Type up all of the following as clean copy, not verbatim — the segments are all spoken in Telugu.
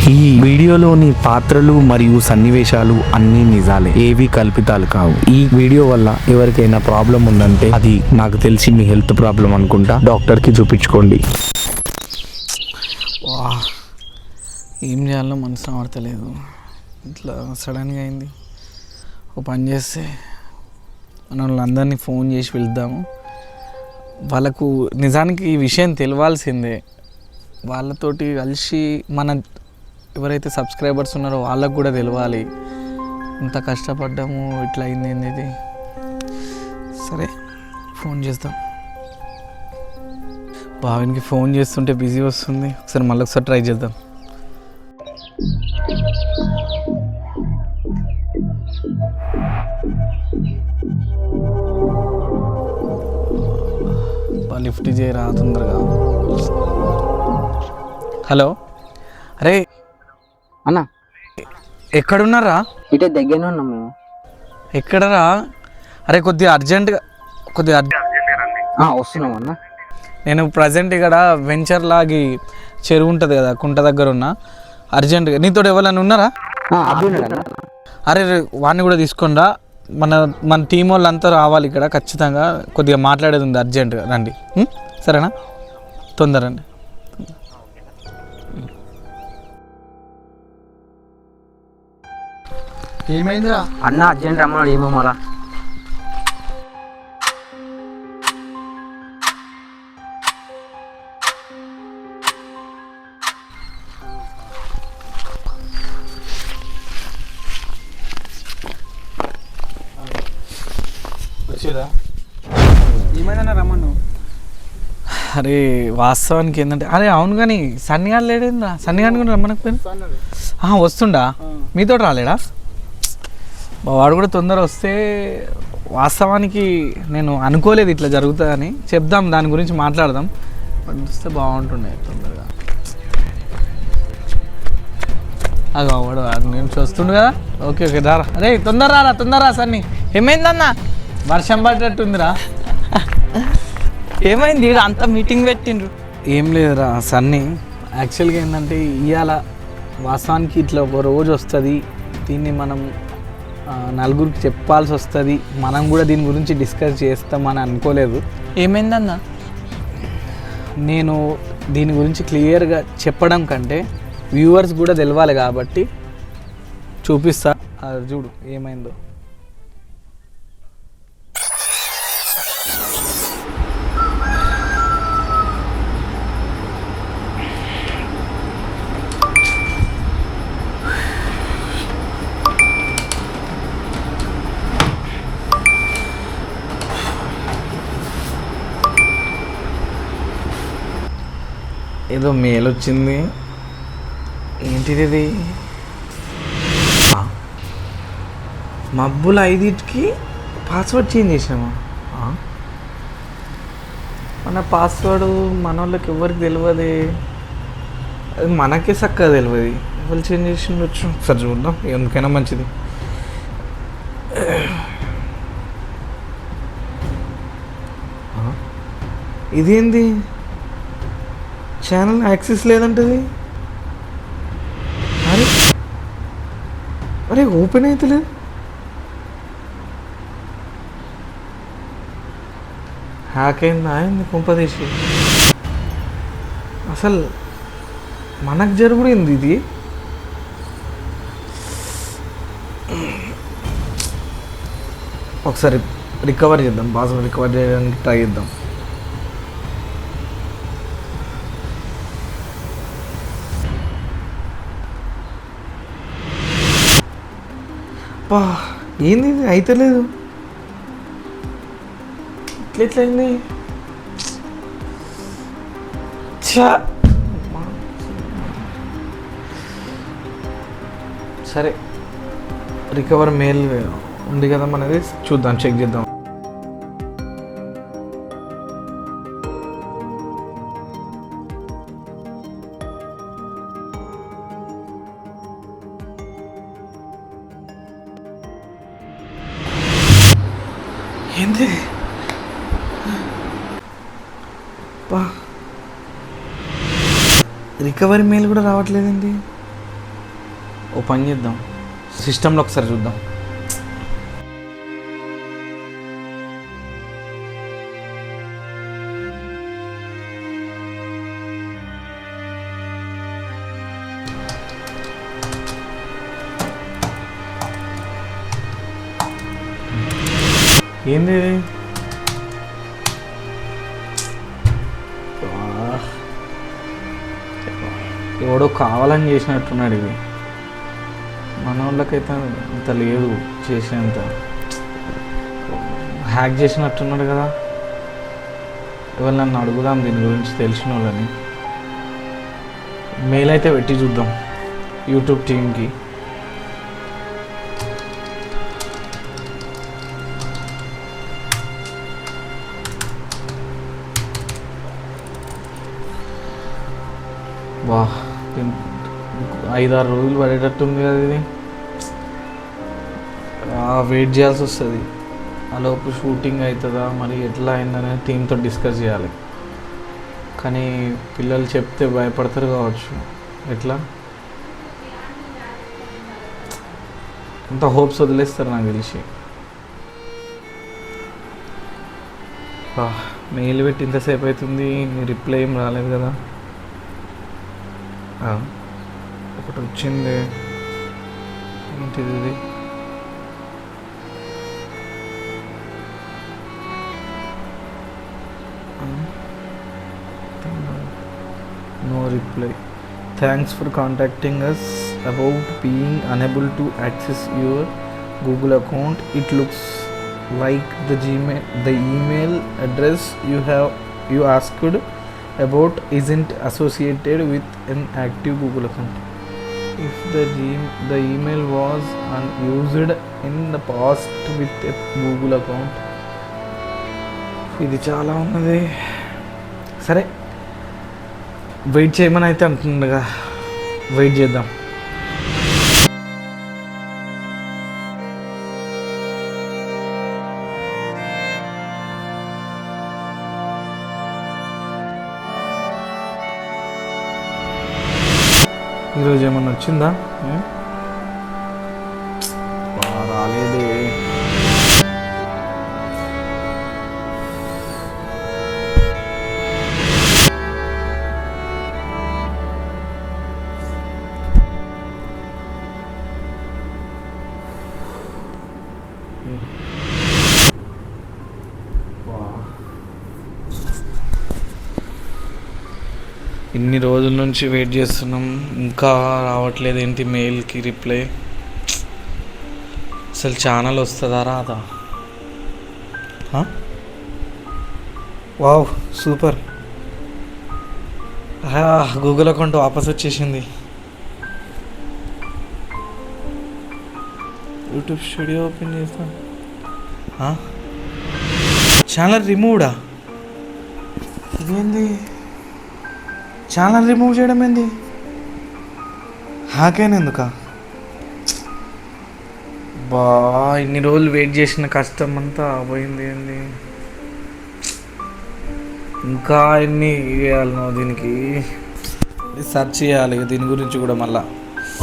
ఈ వీడియోలోని పాత్రలు మరియు సన్నివేశాలు అన్ని నిజాలే, ఏవి కల్పితాలు కావు. ఈ వీడియో వల్ల ఎవరికైనా ప్రాబ్లం ఉందంటే అది నాకు తెలిసి మీ హెల్త్ ప్రాబ్లం అనుకుంటా, డాక్టర్ కి చూపించుకోండి. ఏం చేయాలో మనసు పడతలేదు. ఇట్లా సడన్గా అయింది. ఒక పని చేస్తే మన వాళ్ళందరినీ ఫోన్ చేసి పిలుద్దాము. వాళ్ళకు నిజానికి ఈ విషయం తెలియాల్సిందే. వాళ్ళతోటి కలిసి మన ఎవరైతే సబ్స్క్రైబర్స్ ఉన్నారో వాళ్ళకు కూడా తెలియాలి. ఇంత కష్టపడ్డాము, ఇట్లా అయింది ఇది. సరే ఫోన్ చేద్దాం. భావినికి ఫోన్ చేస్తుంటే బిజీ వస్తుంది. ఒకసారి మళ్ళీ ఒకసారి ట్రై చేద్దాం. లిఫ్ట్ చేయరా తొందరగా. హలో, అరే అన్న ఎక్కడున్నారా? ఇటే దగ్గరనే ఉన్నాం మేము. ఎక్కడరా? అరే కొద్దిగా అర్జెంటుగా వస్తున్నాం అన్న. నేను ప్రజెంట్ ఇక్కడ వెంచర్ లాగి చెరువు ఉంటుంది కదా, కుంట దగ్గర ఉన్నా. అర్జెంటుగా నీతో ఎవరైనా ఉన్నారా? అరే వాడిని కూడా తీసుకునిరా. మన టీం వాళ్ళంతా రావాలి ఇక్కడ ఖచ్చితంగా. కొద్దిగా మాట్లాడేది ఉంది, అర్జెంటుగా రండి. సరేనా? తొందరండి. ఏమైందిరా అన్న? అర్జెంట్ రమ్మన్నాడు. ఏమో మరా ఏమైందన్నా రమ్మను. అరే వాస్తవానికి ఏంటంటే, అరే అవును కానీ సన్నిగాడు లేడేందా? సన్నిగాడిని కూడా రమ్మనకపోయినా వస్తుండా? మీతో రాలేడా? వాడు కూడా తొందర వస్తే. వాస్తవానికి నేను అనుకోలేదు ఇట్లా జరుగుతుందని. చెప్దాం, దాని గురించి మాట్లాడదాం. వస్తే బాగుంటుండే తొందరగా. అది వాడు నుంచి వస్తుండు కదా. ఓకే ఓకే రారా. అరే తొందర రా సన్ని. ఏమైందన్నా? వర్షం పడ్డట్టుందిరా. ఏమైంది? అంతా మీటింగ్ పెట్టిండ్రు. ఏం లేదురా సన్నీ, యాక్చువల్గా ఏంటంటే ఇవాళ వాస్తవానికి ఇట్లా ఒక రోజు వస్తుంది. దీన్ని మనం నలుగురికి చెప్పాల్సి వస్తుంది. మనం కూడా దీని గురించి డిస్కస్ చేస్తామని అనుకోలేదు. ఏమైందన్న? నేను దీని గురించి క్లియర్గా చెప్పడం కంటే వ్యూవర్స్ కూడా తెలవాలి కాబట్టి చూపిస్తా. అది చూడు ఏమైందో. ఏదో మెయిల్ వచ్చింది. ఏంటిది ఇది? మబ్బుల 5కి పాస్వర్డ్ చేంజ్ చేసామా? మన పాస్వర్డ్ మన వాళ్ళకి ఎవరికి తెలియదు. అది మనకే చక్కగా తెలియదు. ఎవరు చేంజ్ చేసి ఉండొచ్చు. ఒకసారి చూద్దాం, ఎందుకైనా మంచిది. ఇదేంది? ఛానల్ యాక్సెస్ లేదంటది. అరే ఓపెన్ అవుతలేదు. హ్యాక్ అయిందా? అయింది కుంపదీసి. అసలు మనకు జరుగుడింది ఇది. ఒకసారి రికవర్ చేద్దాం. పాస్వర్డ్ రికవర్ చేయడానికి ట్రై చేద్దాం. ఏంది ఇది? అయితలేదు. ఎట్లయింది? సరే రికవర్ మెయిల్ ఉంది కదా మనది, చూద్దాం, చెక్ చేద్దాం. ఏంది? రికవరీ మెయిల్ కూడా రావట్లేదండి. ఓ పని చేద్దాం, సిస్టంలో ఒకసారి చూద్దాం. ఏంది ఇది? ఎవడో కావాలని చేసినట్టున్నాడు ఇది. మన వాళ్ళకైతే అంత లేదు చేసేంత. హ్యాక్ చేసినట్టున్నాడు కదా. ఎవరు నన్ను అడుగుదాం దీని గురించి తెలిసిన వాళ్ళని. మెయిల్ అయితే పెట్టి చూద్దాం యూట్యూబ్ టీమ్కి. వా 5-6 రోజులు పడేటట్టుంది కదా ఇది. వెయిట్ చేయాల్సి వస్తుంది. ఆలోపు షూటింగ్ అవుతుందా మరి ఎట్లా అయిందనేది టీంతో డిస్కస్ చేయాలి. కానీ పిల్లలు చెప్తే భయపడతారు కావచ్చు. ఎట్లా అంత హోప్స్ వదిలేస్తారు నాకు తెలిసి. మెయిల్ పెట్టి ఇంతసేపు అవుతుంది, రిప్లై ఏం రాలేదు కదా. ఒకటి వచ్చింది, ఏంటిది ఇది? No reply. Thanks for contacting us about being unable to access your Google account. It looks like the email address you asked about isn't associated with an active Google account. If the email was unused in the past with a Google account. ఇది చాలా ఉన్నది. సరే వెయిట్ చేయమని అయితే అంటుండగా వెయిట్ చేద్దాం. ఈరోజు ఏమన్నా వచ్చిందా? రాలేదే. ఇన్ని రోజుల నుంచి వెయిట్ చేస్తున్నాం, ఇంకా రావట్లేదు ఏంటి మెయిల్కి రిప్లై. అసలు ఛానల్ వస్తుందా రాదా? వావ్ సూపర్, గూగుల్ అకౌంట్ వాపస్ వచ్చేసింది. యూట్యూబ్ స్టూడియో ఓపెన్ చేస్తాను. ఛానల్ రిమూవ్డా? ఇదేంది ఛానల్ రిమూవ్ చేయడం ఏంది? హ్యాక్ అయినందుక? బా ఇన్ని రోజులు వెయిట్ చేసిన కష్టం అంతా పోయింది ఏంది? ఇంకా ఎన్ని చేయాలి నువ్వు దీనికి? సెర్చ్ చేయాలి దీని గురించి కూడా మళ్ళా.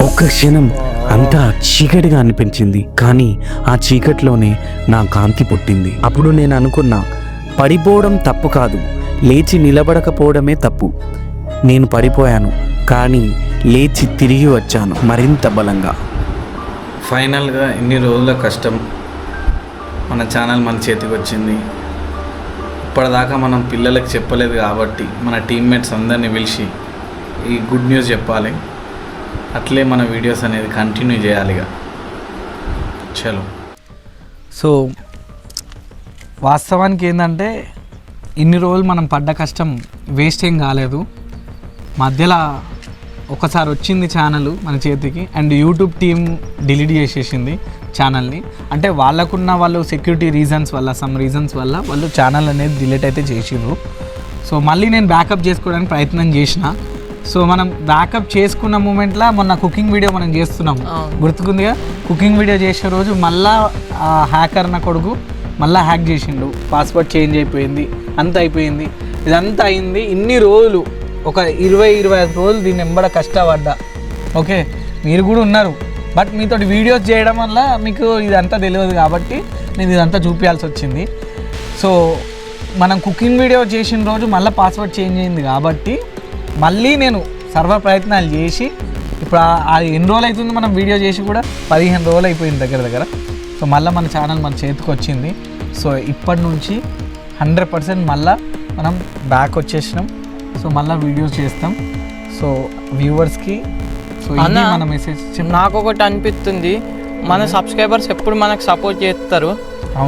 ఒక్క క్షణం అంతా చీకటిగా అనిపించింది, కానీ ఆ చీకటిలోనే నా కాంతి పుట్టింది. అప్పుడు నేను అనుకున్నా, పడిపోవడం తప్పు కాదు, లేచి నిలబడకపోవడమే తప్పు. నేను పడిపోయాను, కానీ లేచి తిరిగి వచ్చాను మరింత బలంగా. ఫైనల్గా ఇన్ని రోజుల కష్టం, మన ఛానల్ మన చేతికి వచ్చింది. ఇప్పటిదాకా మనం పిల్లలకు చెప్పలేదు కాబట్టి మన టీమ్మేట్స్ అందరినీ పిలిచి ఈ గుడ్ న్యూస్ చెప్పాలి. అట్లే మన వీడియోస్ అనేది కంటిన్యూ చేయాలి ఇక. చలో. సో వాస్తవానికి ఏంటంటే ఇన్ని రోజులు మనం పడ్డ కష్టం వేస్ట్ ఏం కాలేదు. మధ్యలో ఒకసారి వచ్చింది ఛానల్ మన చేతికి, అండ్ యూట్యూబ్ టీమ్ డిలీట్ చేసేసింది ఛానల్ని. అంటే వాళ్ళు సెక్యూరిటీ రీజన్స్ వల్ల, సమ్ రీజన్స్ వల్ల వాళ్ళు ఛానల్ అనేది డిలీట్ అయితే చేసిర్రు. సో మళ్ళీ నేను బ్యాకప్ చేసుకోవడానికి ప్రయత్నం చేసిన. సో మనం బ్యాకప్ చేసుకున్న మూమెంట్లో మొన్న కుకింగ్ వీడియో మనం చేస్తున్నాము, గుర్తుకుందిగా? కుకింగ్ వీడియో చేసే రోజు మళ్ళా హ్యాకర్ నా కొడుకు మళ్ళీ హ్యాక్ చేసిండు, పాస్వర్డ్ చేంజ్ అయిపోయింది, అంత అయిపోయింది. ఇదంతా అయింది ఇన్ని రోజులు, ఒక 20-25 రోజులు దీన్ని ఎంబడ కష్టపడ్డా. ఓకే, మీరు కూడా ఉన్నారు. బట్ మీతో వీడియోస్ చేయడం వల్ల మీకు ఇదంతా తెలియదు కాబట్టి నేను ఇదంతా చూపించాల్సి వచ్చింది. సో మనం కుకింగ్ వీడియో చేసిన రోజు మళ్ళీ పాస్వర్డ్ చేంజ్ అయింది కాబట్టి మళ్ళీ నేను సర్వ ప్రయత్నాలు చేసి ఇప్పుడు ఎన్ని రోజులు అవుతుంది మనం వీడియో చేసి కూడా 15 రోజులు అయిపోయింది దగ్గర. సో మళ్ళీ మన ఛానల్ మన చేతికి వచ్చింది. సో ఇప్పటి నుంచి 100% మళ్ళీ మనం బ్యాక్ వచ్చేసినాం. సో మళ్ళీ వీడియోస్ చేస్తాం. సో వ్యూవర్స్కి సో ఇది మన మెసేజ్. నాకు ఒకటి అనిపిస్తుంది, మన సబ్స్క్రైబర్స్ ఎప్పుడు మనకు సపోర్ట్ చేస్తారు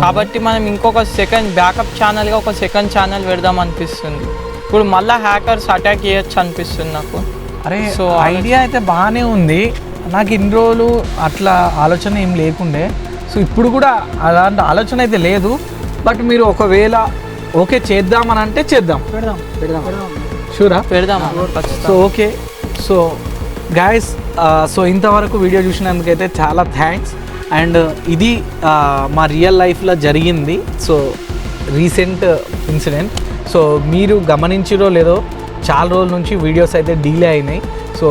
కాబట్టి మనం ఇంకొక సెకండ్ బ్యాకప్ ఛానల్గా ఒక సెకండ్ ఛానల్ పెడదాం అనిపిస్తుంది. ఇప్పుడు మళ్ళీ హ్యాకర్స్ అటాక్ చేయొచ్చు అనిపిస్తుంది నాకు. అరే సో ఐడియా అయితే బాగానే ఉంది. నాకు ఇన్ని రోజులు అట్లా ఆలోచన ఏం లేకుండే. సో ఇప్పుడు కూడా అలాంటి ఆలోచన అయితే లేదు. బట్ మీరు ఒకవేళ ఓకే చేద్దామని అంటే చేద్దాం, పెడదాం షూరా పెడదాం. So okay. So guys, so ఇంతవరకు వీడియో చూసినందుకైతే చాలా థ్యాంక్స్. అండ్ ఇది మా రియల్ లైఫ్లో జరిగింది. So recent incident. సో మీరు గమనించిరో లేదో చాలా రోజుల నుంచి వీడియోస్ అయితే డిలే అయినాయి. సో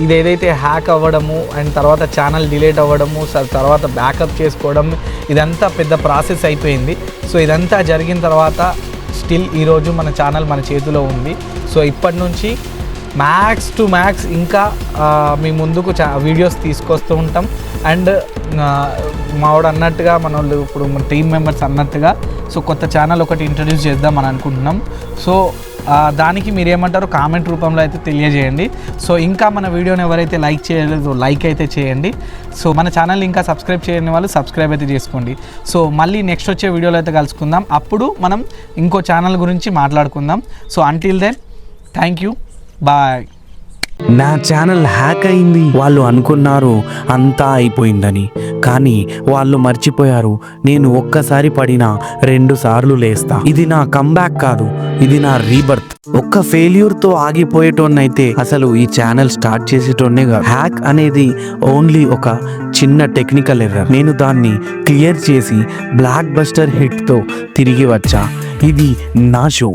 ఇది ఏదైతే హ్యాక్ అవ్వడము అండ్ తర్వాత ఛానల్ డిలీట్ అవ్వడము తర్వాత బ్యాకప్ చేసుకోవడం ఇదంతా పెద్ద ప్రాసెస్ అయిపోయింది. సో ఇదంతా జరిగిన తర్వాత స్టిల్ ఈరోజు మన ఛానల్ మన చేతిలో ఉంది. సో ఇప్పటి నుంచి మ్యాక్స్ టు మ్యాక్స్ ఇంకా మీ ముందుకు వీడియోస్ తీసుకొస్తూ ఉంటాం. అండ్ మావాడు అన్నట్టుగా మన వాళ్ళు ఇప్పుడు మన టీం మెంబర్స్ అన్నట్టుగా సో కొత్త ఛానల్ ఒకటి ఇంట్రడ్యూస్ చేద్దాం అని అనుకుంటున్నాం. సో దానికి మీరు ఏమంటారో కామెంట్ రూపంలో అయితే తెలియజేయండి. సో ఇంకా మన వీడియోని ఎవరైతే లైక్ చేయలేదో లైక్ అయితే చేయండి. సో మన ఛానల్ ఇంకా సబ్స్క్రైబ్ చేయని వాళ్ళు సబ్స్క్రైబ్ అయితే చేసుకోండి. సో మళ్ళీ నెక్స్ట్ వచ్చే వీడియోలో అయితే కలుసుకుందాం. అప్పుడు మనం ఇంకో ఛానల్ గురించి మాట్లాడుకుందాం. So until then thank you, bye. నా ఛానల్ హ్యాక్ అయింది వాళ్ళు అనుకున్నారు అంతా అయిపోయిందని, కానీ వాళ్ళు మర్చిపోయారు నేను ఒక్కసారి పడినా 2 సార్లు లేస్తా. ఇది నా కంబ్యాక్ కాదు, ఇది నా రీబర్త్. ఒక్క ఫెయిల్యూర్తో ఆగిపోయేటోన్నైతే అసలు ఈ ఛానల్ స్టార్ట్ చేసేటోన్నే కాదు. హ్యాక్ అనేది ఓన్లీ ఒక చిన్న టెక్నికల్ ఎర్రర్. నేను దాన్ని క్లియర్ చేసి బ్లాక్ బస్టర్ హిట్తో తిరిగి వచ్చా. ఇది నా షో.